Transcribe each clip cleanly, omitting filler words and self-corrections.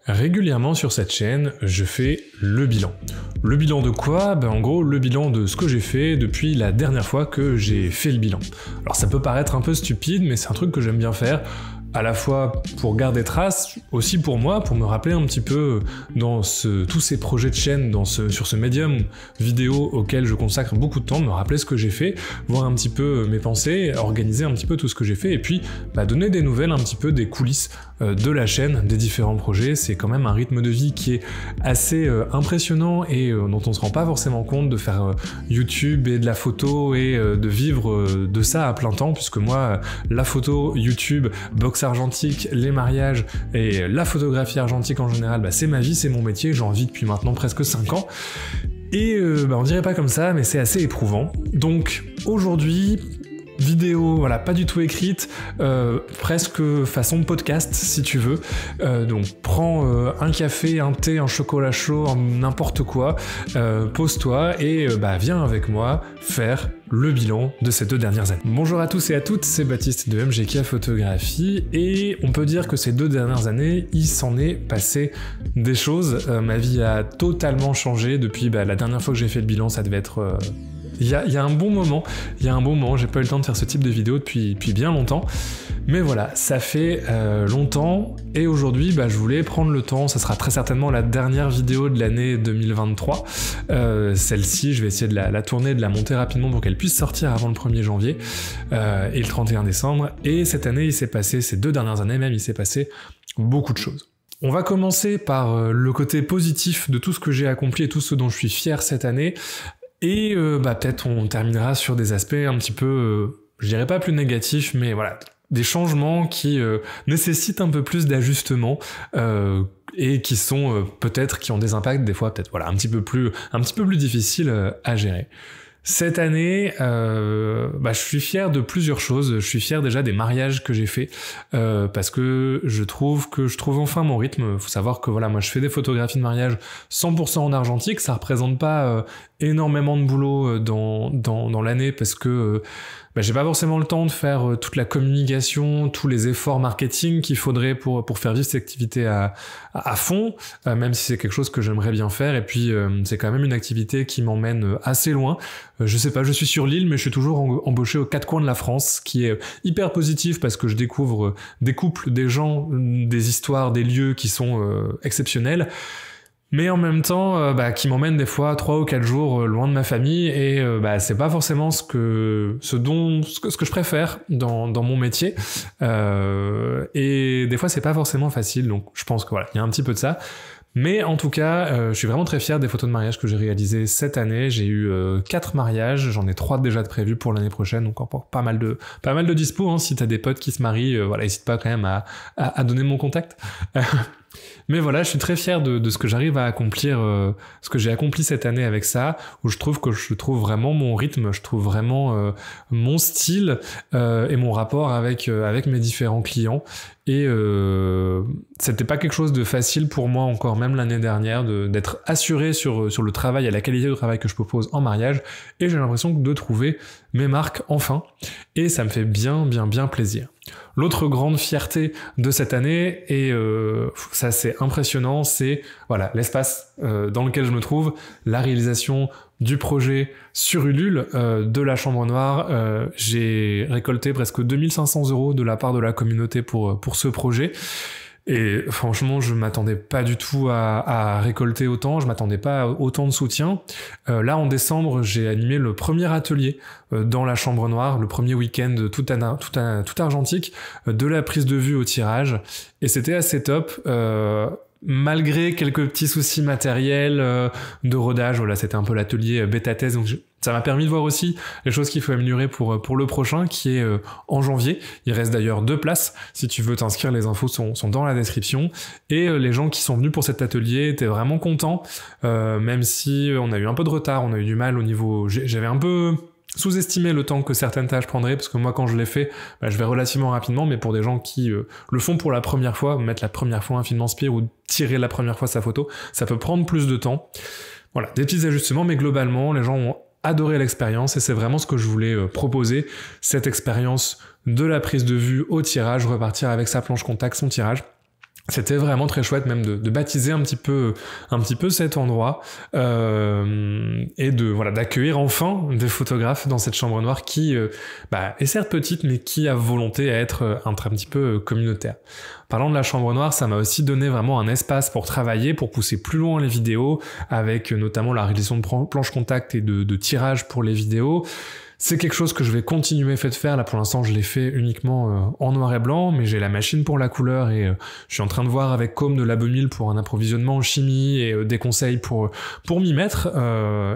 Régulièrement sur cette chaîne, je fais le bilan. Le bilan de quoi? En gros, le bilan de ce que j'ai fait depuis la dernière fois que j'ai fait le bilan. Alors ça peut paraître un peu stupide, mais c'est un truc que j'aime bien faire, à la fois pour garder trace, aussi pour moi, pour me rappeler un petit peu dans tous ces projets de chaîne, sur ce médium vidéo auquel je consacre beaucoup de temps, me rappeler ce que j'ai fait, voir un petit peu mes pensées, organiser un petit peu tout ce que j'ai fait, et puis donner des nouvelles, un petit peu des coulisses de la chaîne, des différents projets. C'est quand même un rythme de vie qui est assez impressionnant et dont on se rend pas forcément compte, de faire YouTube et de la photo et de vivre de ça à plein temps, puisque moi, la photo, YouTube, boxe argentique, les mariages et la photographie argentique en général, c'est ma vie, c'est mon métier, j'en vis depuis maintenant presque 5 ans. Et on dirait pas comme ça, mais c'est assez éprouvant. Donc aujourd'hui, vidéo, voilà, pas du tout écrite, presque façon podcast si tu veux. Donc prends un café, un thé, un chocolat chaud, n'importe quoi, pose-toi et viens avec moi faire le bilan de ces 2 dernières années. Bonjour à tous et à toutes, c'est Baptiste de MGK Photographie et on peut dire que ces 2 dernières années, il s'en est passé des choses. Ma vie a totalement changé depuis la dernière fois que j'ai fait le bilan, ça devait être... Il y a un bon moment, j'ai pas eu le temps de faire ce type de vidéo depuis bien longtemps, mais voilà, ça fait longtemps, et aujourd'hui je voulais prendre le temps, ça sera très certainement la dernière vidéo de l'année 2023, celle-ci je vais essayer de la tourner, de la monter rapidement pour qu'elle puisse sortir avant le 1er janvier, et le 31 décembre, et cette année il s'est passé, ces 2 dernières années même, il s'est passé beaucoup de choses. On va commencer par le côté positif de tout ce que j'ai accompli et tout ce dont je suis fier cette année, et peut-être on terminera sur des aspects un petit peu, je dirais pas plus négatifs, mais voilà, des changements qui nécessitent un peu plus d'ajustement et qui sont peut-être, qui ont des impacts des fois peut-être un petit peu plus difficiles à gérer. Cette année, je suis fier de plusieurs choses. Je suis fier déjà des mariages que j'ai faits parce que je trouve enfin mon rythme. Faut savoir que moi je fais des photographies de mariage 100% en argentique. Ça représente pas énormément de boulot dans l'année parce que j'ai pas forcément le temps de faire toute la communication, tous les efforts marketing qu'il faudrait pour faire vivre cette activité à fond, même si c'est quelque chose que j'aimerais bien faire, et puis c'est quand même une activité qui m'emmène assez loin. Je sais pas, je suis sur l'île, mais je suis toujours embauché aux 4 coins de la France, qui est hyper positif parce que je découvre des couples, des gens, des histoires, des lieux qui sont exceptionnels. Mais en même temps, qui m'emmène des fois 3 ou 4 jours loin de ma famille, et c'est pas forcément ce que je préfère dans mon métier, et des fois c'est pas forcément facile, donc je pense que il y a un petit peu de ça. Mais en tout cas, je suis vraiment très fier des photos de mariage que j'ai réalisées cette année. J'ai eu 4 mariages, j'en ai 3 déjà de prévus pour l'année prochaine, donc encore pas mal de dispo, si t'as des potes qui se marient, n'hésite pas quand même à donner mon contact. Mais voilà, je suis très fier de ce que j'arrive à accomplir, ce que j'ai accompli cette année avec ça, où je trouve vraiment mon rythme, je trouve vraiment mon style et mon rapport avec mes différents clients. Et c'était pas quelque chose de facile pour moi encore, même l'année dernière, d'être assuré sur le travail et la qualité du travail que je propose en mariage, et j'ai l'impression de trouver mes marques enfin, et ça me fait bien plaisir. L'autre grande fierté de cette année, et ça c'est impressionnant, c'est l'espace dans lequel je me trouve, la réalisation du projet sur Ulule de la Chambre Noire. J'ai récolté presque 2500 € de la part de la communauté pour ce projet. Et franchement, je m'attendais pas du tout à récolter autant, je m'attendais pas à autant de soutien. Là, en décembre, j'ai animé le premier atelier dans la Chambre Noire, le premier week-end tout argentique, de la prise de vue au tirage. Et c'était assez top. Malgré quelques petits soucis matériels de rodage, c'était un peu l'atelier bêta-test, donc ça m'a permis de voir aussi les choses qu'il faut améliorer pour le prochain, qui est en janvier. Il reste d'ailleurs 2 places, si tu veux t'inscrire, les infos sont dans la description, et les gens qui sont venus pour cet atelier étaient vraiment contents, même si on a eu un peu de retard, on a eu du mal au niveau... J'avais un peu sous-estimer le temps que certaines tâches prendraient, parce que moi quand je l'ai fait, je vais relativement rapidement, mais pour des gens qui le font pour la première fois, mettre la première fois un film en spire ou tirer la première fois sa photo, ça peut prendre plus de temps. Voilà, des petits ajustements, mais globalement les gens ont adoré l'expérience, et c'est vraiment ce que je voulais proposer, cette expérience de la prise de vue au tirage, repartir avec sa planche contact, son tirage. C'était vraiment très chouette même de baptiser un petit peu cet endroit et d'accueillir enfin des photographes dans cette chambre noire qui est certes petite mais qui a volonté à être un petit peu communautaire. Parlant de la chambre noire, ça m'a aussi donné vraiment un espace pour travailler, pour pousser plus loin les vidéos, avec notamment la réalisation de planches contact et de tirage pour les vidéos. C'est quelque chose que je vais continuer de faire. Là, pour l'instant, je l'ai fait uniquement en noir et blanc, mais j'ai la machine pour la couleur et je suis en train de voir avec Com de Labomil pour un approvisionnement en chimie et des conseils pour m'y mettre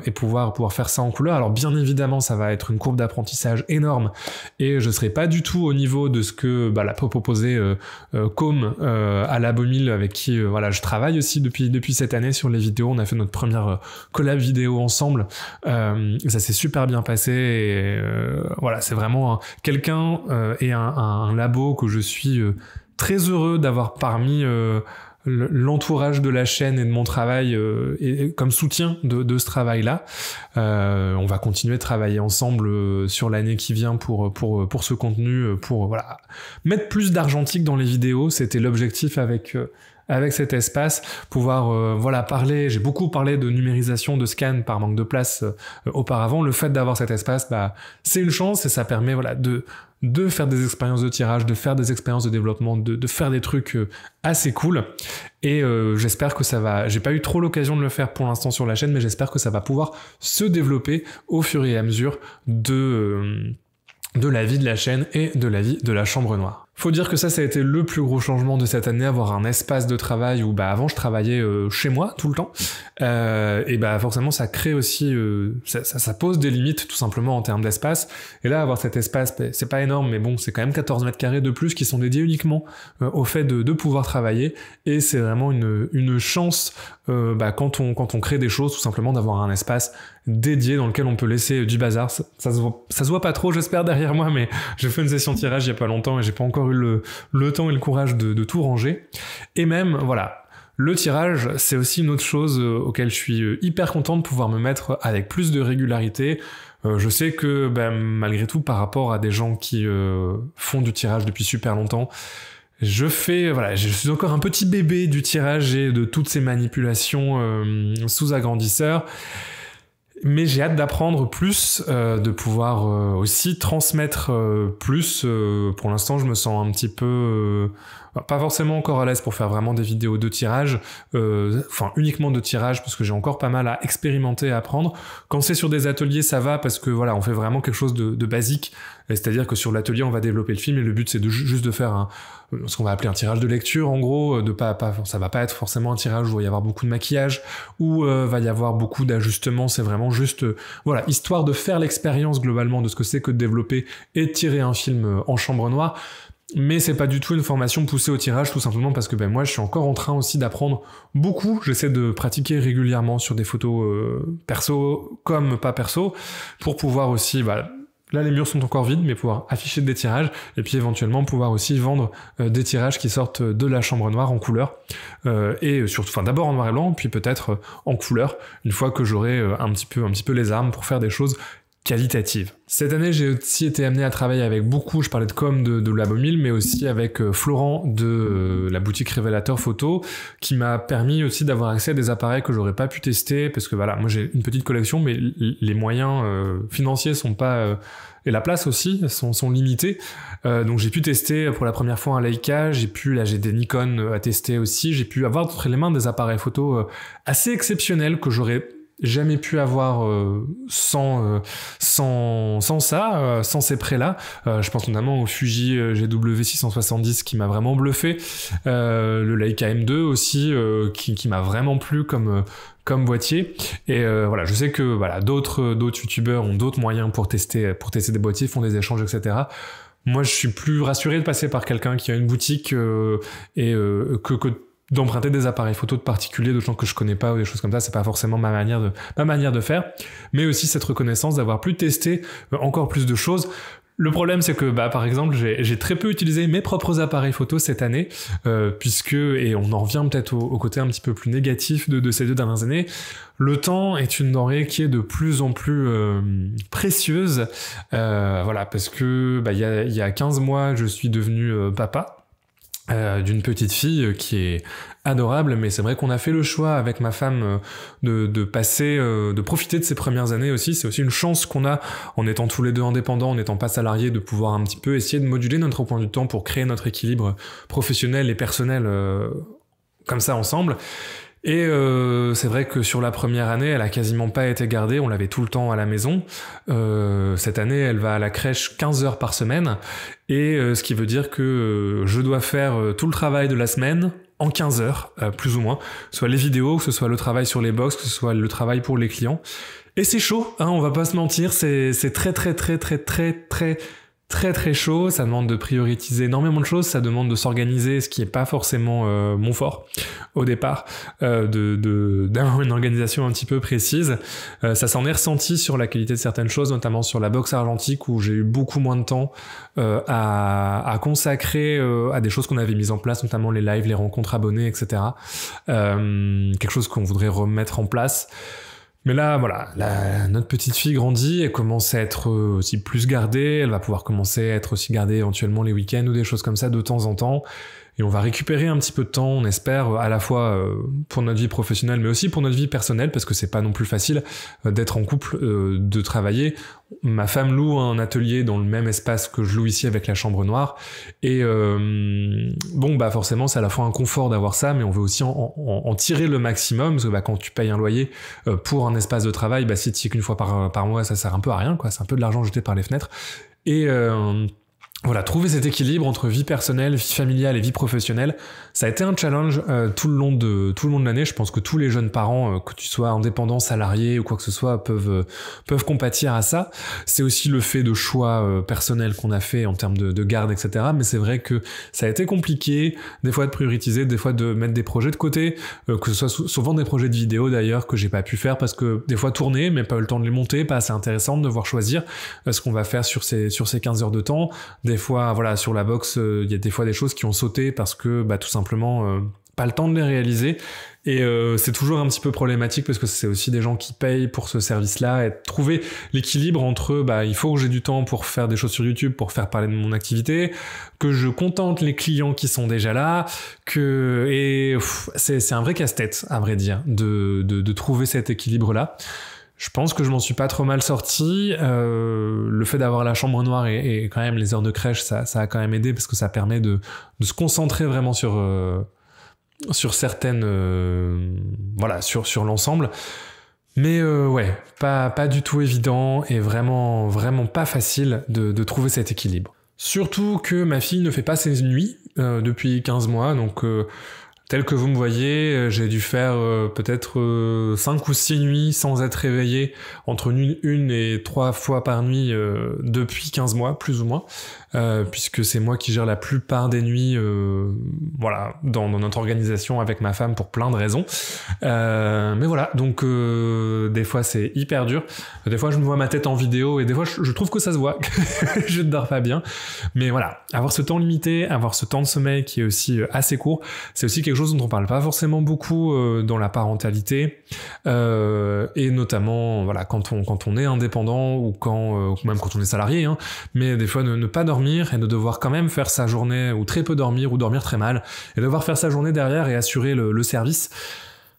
et pouvoir faire ça en couleur. Alors, bien évidemment, ça va être une courbe d'apprentissage énorme et je serai pas du tout au niveau de ce que la peut proposer Com à Labomil avec qui je travaille aussi depuis cette année sur les vidéos. On a fait notre première collab vidéo ensemble. Ça s'est super bien passé. Et c'est vraiment quelqu'un et un labo que je suis très heureux d'avoir parmi l'entourage de la chaîne et de mon travail et comme soutien de ce travail-là. On va continuer de travailler ensemble sur l'année qui vient pour ce contenu, pour mettre plus d'argentique dans les vidéos. C'était l'objectif avec cet espace, pouvoir parler. J'ai beaucoup parlé de numérisation, de scan par manque de place auparavant. Le fait d'avoir cet espace, c'est une chance et ça permet de faire des expériences de tirage, de faire des expériences de développement, de faire des trucs assez cool. Et j'espère que ça va... J'ai pas eu trop l'occasion de le faire pour l'instant sur la chaîne, mais j'espère que ça va pouvoir se développer au fur et à mesure de la vie de la chaîne et de la vie de la chambre noire. Faut dire que ça a été le plus gros changement de cette année, avoir un espace de travail où avant je travaillais chez moi tout le temps et forcément ça crée aussi ça pose des limites tout simplement en termes d'espace. Et là avoir cet espace, c'est pas énorme mais bon, c'est quand même 14 mètres carrés de plus qui sont dédiés uniquement au fait de pouvoir travailler, et c'est vraiment une chance quand on crée des choses, tout simplement d'avoir un espace dédié dans lequel on peut laisser du bazar. Ça se voit pas trop, j'espère, derrière moi, mais j'ai fait une session tirage il y a pas longtemps et j'ai pas encore eu le temps et le courage de tout ranger. Et même, le tirage, c'est aussi une autre chose auquel je suis hyper content de pouvoir me mettre avec plus de régularité. Je sais que malgré tout, par rapport à des gens qui font du tirage depuis super longtemps, je suis encore un petit bébé du tirage et de toutes ces manipulations sous agrandisseur. Mais j'ai hâte d'apprendre plus, de pouvoir aussi transmettre plus. Pour l'instant, je me sens un petit peu... pas forcément encore à l'aise pour faire vraiment des vidéos de tirage, uniquement de tirage, parce que j'ai encore pas mal à expérimenter, à apprendre. Quand c'est sur des ateliers, ça va, parce que on fait vraiment quelque chose de basique. C'est-à-dire que sur l'atelier, on va développer le film, et le but, c'est juste de faire ce qu'on va appeler un tirage de lecture, en gros. Ça va pas être forcément un tirage où il va y avoir beaucoup de maquillage, où va y avoir beaucoup d'ajustements. C'est vraiment juste, histoire de faire l'expérience globalement de ce que c'est que de développer et de tirer un film en chambre noire. Mais c'est pas du tout une formation poussée au tirage, tout simplement parce que moi je suis encore en train aussi d'apprendre beaucoup. J'essaie de pratiquer régulièrement sur des photos perso comme pas perso, pour pouvoir aussi, là les murs sont encore vides, mais pouvoir afficher des tirages, et puis éventuellement pouvoir aussi vendre des tirages qui sortent de la chambre noire en couleur, et surtout, d'abord en noir et blanc, puis peut-être en couleur, une fois que j'aurai un petit peu les armes pour faire des choses qualitative. Cette année, j'ai aussi été amené à travailler avec beaucoup, je parlais de Com de Labomil, mais aussi avec Florent de la boutique Révélateur Photo, qui m'a permis aussi d'avoir accès à des appareils que j'aurais pas pu tester, parce que moi j'ai une petite collection, mais les moyens financiers sont pas... et la place aussi sont limités. Donc j'ai pu tester pour la première fois un Leica, j'ai des Nikon à tester aussi, j'ai pu avoir entre les mains des appareils photo assez exceptionnels que j'aurais jamais pu avoir sans ces prêts-là. Je pense notamment au Fuji GW670 qui m'a vraiment bluffé, le Leica M2 aussi qui m'a vraiment plu comme boîtier, et je sais que d'autres youtubeurs ont d'autres moyens pour tester des boîtiers, font des échanges, etc. Moi je suis plus rassuré de passer par quelqu'un qui a une boutique et que d'emprunter des appareils photo de particuliers, de gens que je connais pas ou des choses comme ça. C'est pas forcément ma manière de faire, mais aussi cette reconnaissance d'avoir pu tester encore plus de choses. Le problème, c'est que par exemple, j'ai très peu utilisé mes propres appareils photo cette année, puisque, et on en revient peut-être au côté un petit peu plus négatif de ces 2 dernières années, le temps est une denrée qui est de plus en plus précieuse, parce que il y a 15 mois, je suis devenu papa. d'une petite fille qui est adorable, mais c'est vrai qu'on a fait le choix avec ma femme de profiter de ces premières années aussi. C'est aussi une chance qu'on a en étant tous les deux indépendants, en n'étant pas salariés, de pouvoir un petit peu essayer de moduler notre emploi du temps pour créer notre équilibre professionnel et personnel comme ça ensemble. Et c'est vrai que sur la première année, elle a quasiment pas été gardée, on l'avait tout le temps à la maison. Cette année, elle va à la crèche 15 heures par semaine, et ce qui veut dire que je dois faire tout le travail de la semaine en 15 heures, plus ou moins. Que ce soit les vidéos, que ce soit le travail sur les box, que ce soit le travail pour les clients. Et c'est chaud, hein, on va pas se mentir, c'est très chaud, ça demande de prioriser énormément de choses, ça demande de s'organiser, ce qui est pas forcément mon fort au départ, d'avoir une organisation un petit peu précise. Ça s'en est ressenti sur la qualité de certaines choses, notamment sur la boxe argentique où j'ai eu beaucoup moins de temps à consacrer à des choses qu'on avait mises en place, notamment les lives, les rencontres abonnés, etc. Quelque chose qu'on voudrait remettre en place. Mais là, voilà, notre petite fille grandit, elle commence à être aussi plus gardée, elle va pouvoir commencer à être aussi gardée éventuellement les week-ends ou des choses comme ça de temps en temps. Et on va récupérer un petit peu de temps, on espère, à la fois pour notre vie professionnelle, mais aussi pour notre vie personnelle, parce que c'est pas non plus facile d'être en couple, de travailler. Ma femme loue un atelier dans le même espace que je loue ici avec la chambre noire. Et bon, bah forcément, c'est à la fois un confort d'avoir ça, mais on veut aussi en tirer le maximum, parce que bah, quand tu payes un loyer pour un espace de travail, bah si tu y es qu'une fois par mois, ça sert un peu à rien, quoi. C'est un peu de l'argent jeté par les fenêtres. Et voilà, trouver cet équilibre entre vie personnelle, vie familiale et vie professionnelle, ça a été un challenge tout le long de l'année. Je pense que tous les jeunes parents, que tu sois indépendant, salarié ou quoi que ce soit, peuvent compatir à ça. C'est aussi le fait de choix personnels qu'on a fait en termes de garde, etc. Mais c'est vrai que ça a été compliqué, des fois de prioriser, des fois de mettre des projets de côté, que ce soit souvent des projets de vidéo d'ailleurs que j'ai pas pu faire parce que des fois tourner, mais pas eu le temps de les monter, pas assez intéressant de devoir choisir ce qu'on va faire sur ces 15 heures de temps. Des fois, voilà, sur la box, il y a des fois des choses qui ont sauté parce que, bah, tout simplement, pas le temps de les réaliser. Et c'est toujours un petit peu problématique parce que c'est aussi des gens qui payent pour ce service-là, et trouver l'équilibre entre, bah, il faut que j'ai du temps pour faire des choses sur YouTube, pour faire parler de mon activité, que je contente les clients qui sont déjà là, c'est un vrai casse-tête, à vrai dire, de trouver cet équilibre-là. Je pense que je m'en suis pas trop mal sorti. Le fait d'avoir la chambre noire et quand même les heures de crèche, ça a quand même aidé parce que ça permet de se concentrer vraiment sur certaines, voilà, sur l'ensemble. Mais ouais, pas du tout évident et vraiment pas facile de trouver cet équilibre. Surtout que ma fille ne fait pas ses nuits depuis 15 mois, donc tel que vous me voyez, j'ai dû faire peut-être 5 ou 6 nuits sans être réveillé, entre une et 3 fois par nuit depuis 15 mois, plus ou moins, puisque c'est moi qui gère la plupart des nuits voilà, dans notre organisation avec ma femme pour plein de raisons. Mais voilà, donc des fois c'est hyper dur, des fois je me vois ma tête en vidéo et des fois je trouve que ça se voit, je ne dors pas bien. Mais voilà, avoir ce temps limité, avoir ce temps de sommeil qui est aussi assez court, c'est aussi quelque chose dont on parle pas forcément beaucoup dans la parentalité, et notamment voilà, quand on est indépendant ou même quand on est salarié, hein, mais des fois ne pas dormir et de devoir quand même faire sa journée ou très peu dormir ou dormir très mal et devoir faire sa journée derrière et assurer le service.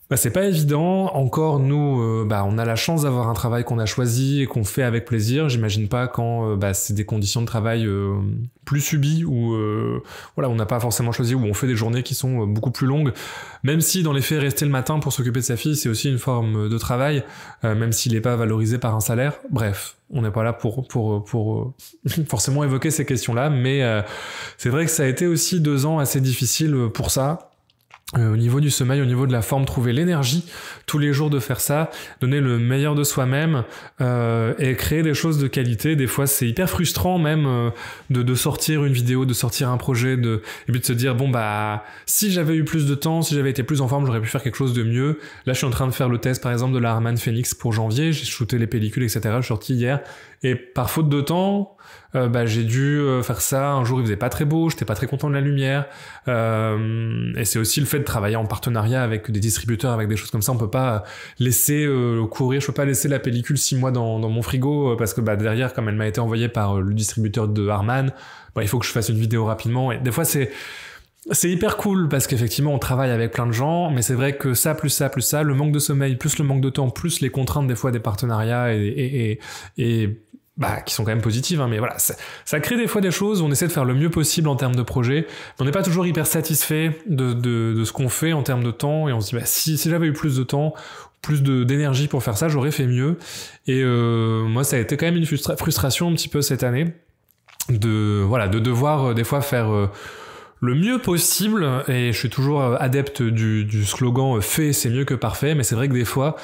Bah, c'est pas évident. Encore, nous, on a la chance d'avoir un travail qu'on a choisi et qu'on fait avec plaisir. J'imagine pas quand c'est des conditions de travail plus subies ou voilà, on n'a pas forcément choisi, où on fait des journées qui sont beaucoup plus longues. Même si dans les faits, rester le matin pour s'occuper de sa fille, c'est aussi une forme de travail, même s'il n'est pas valorisé par un salaire. Bref, on n'est pas là pour forcément évoquer ces questions-là, mais c'est vrai que ça a été aussi 2 ans assez difficiles pour ça. Au niveau du sommeil, au niveau de la forme, trouver l'énergie tous les jours de faire ça, donner le meilleur de soi-même et créer des choses de qualité. Des fois, c'est hyper frustrant même de sortir une vidéo, de sortir un projet, et puis de se dire bon bah si j'avais eu plus de temps, si j'avais été plus en forme, j'aurais pu faire quelque chose de mieux. Là, je suis en train de faire le test par exemple de la Harman Phoenix pour janvier. J'ai shooté les pellicules, etc. Je suis sorti hier et par faute de temps, j'ai dû faire ça. Un jour, il faisait pas très beau, j'étais pas très content de la lumière. Et c'est aussi le fait de travailler en partenariat avec des distributeurs, avec des choses comme ça. On peut pas laisser courir, je peux pas laisser la pellicule 6 mois dans mon frigo parce que derrière, comme elle m'a été envoyée par le distributeur de Harman, il faut que je fasse une vidéo rapidement. Et des fois, c'est c'est hyper cool parce qu'effectivement on travaille avec plein de gens, mais c'est vrai que ça, le manque de sommeil, plus le manque de temps, plus les contraintes des fois des partenariats et bah, qui sont quand même positives, hein, mais voilà, ça crée des fois des choses où on essaie de faire le mieux possible en termes de projet, mais on n'est pas toujours hyper satisfait de ce qu'on fait en termes de temps, et on se dit, bah, si j'avais eu plus de temps, plus d'énergie pour faire ça, j'aurais fait mieux. Et moi, ça a été quand même une frustration un petit peu cette année, de devoir des fois faire le mieux possible, et je suis toujours adepte du slogan fait c'est mieux que parfait, mais c'est vrai que des fois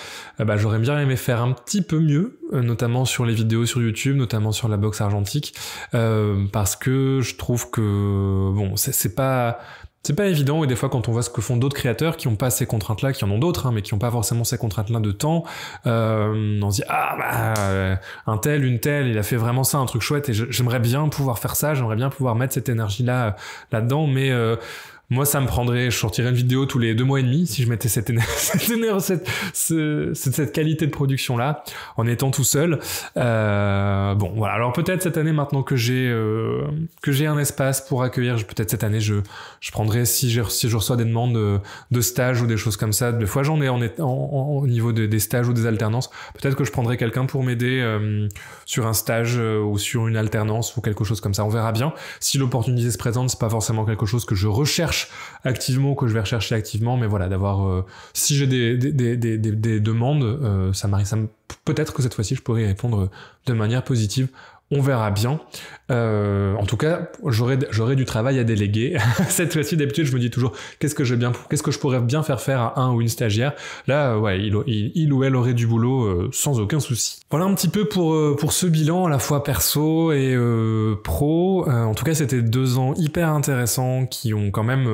j'aurais bien aimé faire un petit peu mieux, notamment sur les vidéos sur YouTube, notamment sur la boxe argentique, parce que je trouve que bon, c'est pas évident, et des fois quand on voit ce que font d'autres créateurs qui ont pas ces contraintes-là, qui en ont d'autres, hein, mais qui ont pas forcément ces contraintes-là de temps, on se dit un tel, une telle, il a fait vraiment ça, un truc chouette, et j'aimerais bien pouvoir faire ça, j'aimerais bien pouvoir mettre cette énergie-là là-dedans, mais moi, ça me prendrait, je sortirais une vidéo tous les 2 mois et demi si je mettais cette qualité de production-là, en étant tout seul. Bon, voilà. Alors peut-être cette année, maintenant que j'ai un espace pour accueillir, peut-être cette année, je prendrai, si je reçois des demandes de stages ou des choses comme ça, des fois j'en ai au niveau des stages ou des alternances, peut-être que je prendrai quelqu'un pour m'aider sur un stage ou sur une alternance ou quelque chose comme ça. On verra bien. Si l'opportunité se présente, c'est pas forcément quelque chose que je recherche activement, que je vais rechercher activement, mais voilà, d'avoir si j'ai des demandes, peut-être que cette fois-ci je pourrais y répondre de manière positive. On verra bien. En tout cas, j'aurai du travail à déléguer. Cette fois-ci, d'habitude, je me dis toujours qu'est-ce que je pourrais bien faire à un ou une stagiaire. Là, ouais, il ou elle aurait du boulot sans aucun souci. Voilà un petit peu pour ce bilan à la fois perso et pro. En tout cas, c'était 2 ans hyper intéressants qui ont quand même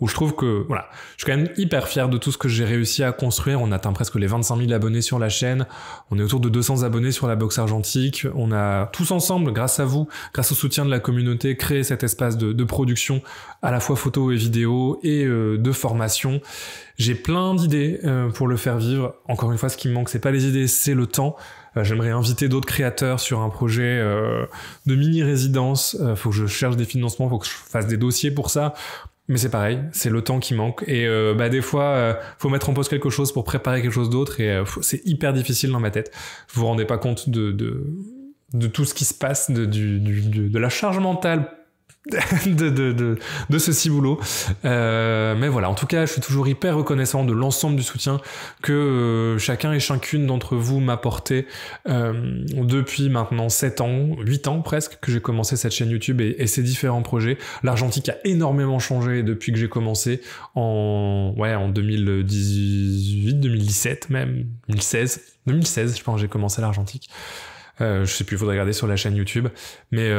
où je trouve que voilà, je suis quand même hyper fier de tout ce que j'ai réussi à construire. On atteint presque les 25 000 abonnés sur la chaîne. On est autour de 200 abonnés sur la boxe argentique. On a tous ensemble, grâce à vous, grâce au soutien de la communauté, créé cet espace de production à la fois photo et vidéo et de formation. J'ai plein d'idées pour le faire vivre. Encore une fois, ce qui me manque, c'est pas les idées, c'est le temps. J'aimerais inviter d'autres créateurs sur un projet de mini-résidence. Faut que je cherche des financements, faut que je fasse des dossiers pour ça. Mais c'est pareil, c'est le temps qui manque, et des fois faut mettre en pause quelque chose pour préparer quelque chose d'autre, et c'est hyper difficile dans ma tête. Vous vous rendez pas compte de tout ce qui se passe, de la charge mentale de ce ciboulot. Mais voilà, en tout cas, je suis toujours hyper reconnaissant de l'ensemble du soutien que chacun et chacune d'entre vous m'apportez depuis maintenant 7 ans, 8 ans presque, que j'ai commencé cette chaîne YouTube et ces différents projets. L'argentique a énormément changé depuis que j'ai commencé en 2018, 2017 même, 2016, je pense que j'ai commencé l'argentique. Je sais plus, il faudrait regarder sur la chaîne YouTube, mais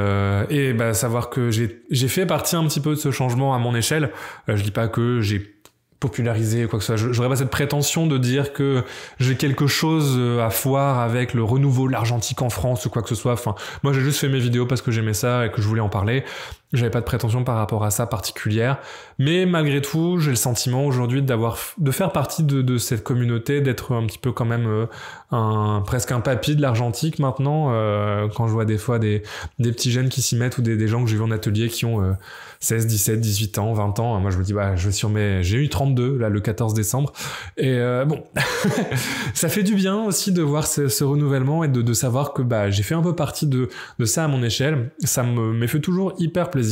savoir que j'ai fait partie un petit peu de ce changement à mon échelle. Je dis pas que j'ai popularisé quoi que ce soit, j'aurais pas cette prétention de dire que j'ai quelque chose à voir avec le renouveau de l'argentique en France ou quoi que ce soit. Enfin, moi j'ai juste fait mes vidéos parce que j'aimais ça et que je voulais en parler. J'avais pas de prétention par rapport à ça particulière, mais malgré tout, j'ai le sentiment aujourd'hui de faire partie de cette communauté, d'être un petit peu quand même presque un papy de l'argentique maintenant, quand je vois des fois des petits jeunes qui s'y mettent, ou des gens que j'ai vu en atelier qui ont 16, 17, 18 ans, 20 ans. Moi je me dis j'ai eu 32 là le 14 décembre, et bon ça fait du bien aussi de voir ce renouvellement et de savoir que j'ai fait un peu partie de ça à mon échelle. Ça me fait toujours hyper plaisir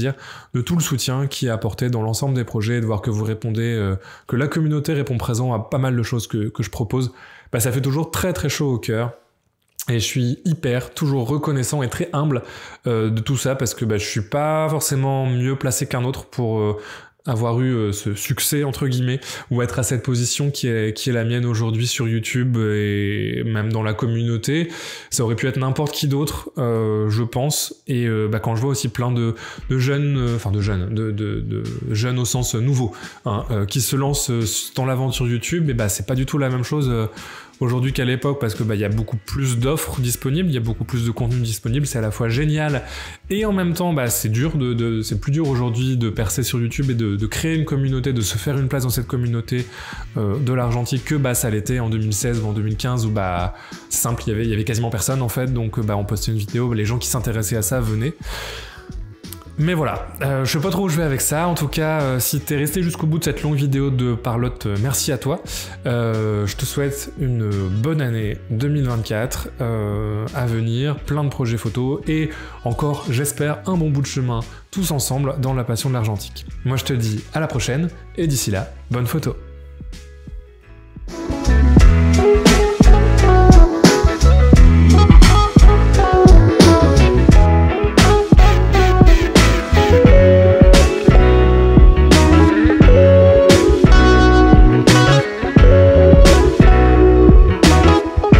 de tout le soutien qui est apporté dans l'ensemble des projets, de voir que vous répondez, que la communauté répond présent à pas mal de choses que je propose. Ça fait toujours très très chaud au cœur. Et je suis toujours reconnaissant et très humble de tout ça, parce que je suis pas forcément mieux placé qu'un autre pour avoir eu ce succès entre guillemets, ou être à cette position qui est la mienne aujourd'hui sur YouTube et même dans la communauté. Ça aurait pu être n'importe qui d'autre, je pense. Et quand je vois aussi plein de jeunes, de jeunes au sens nouveau, qui se lancent dans l'aventure YouTube, et c'est pas du tout la même chose aujourd'hui qu'à l'époque, parce que y a beaucoup plus d'offres disponibles, il y a beaucoup plus de contenu disponible, c'est à la fois génial et en même temps c'est dur c'est plus dur aujourd'hui de percer sur YouTube et de créer une communauté, de se faire une place dans cette communauté de l'argentique que ça l'était en 2016 ou en 2015, où c'est simple, il y avait quasiment personne en fait, donc on postait une vidéo, les gens qui s'intéressaient à ça venaient. Mais voilà, je sais pas trop où je vais avec ça. En tout cas, si t'es resté jusqu'au bout de cette longue vidéo de parlotte, merci à toi. Je te souhaite une bonne année 2024 à venir, plein de projets photos et encore, j'espère, un bon bout de chemin tous ensemble dans la passion de l'argentique. Moi je te dis à la prochaine et d'ici là, bonne photo.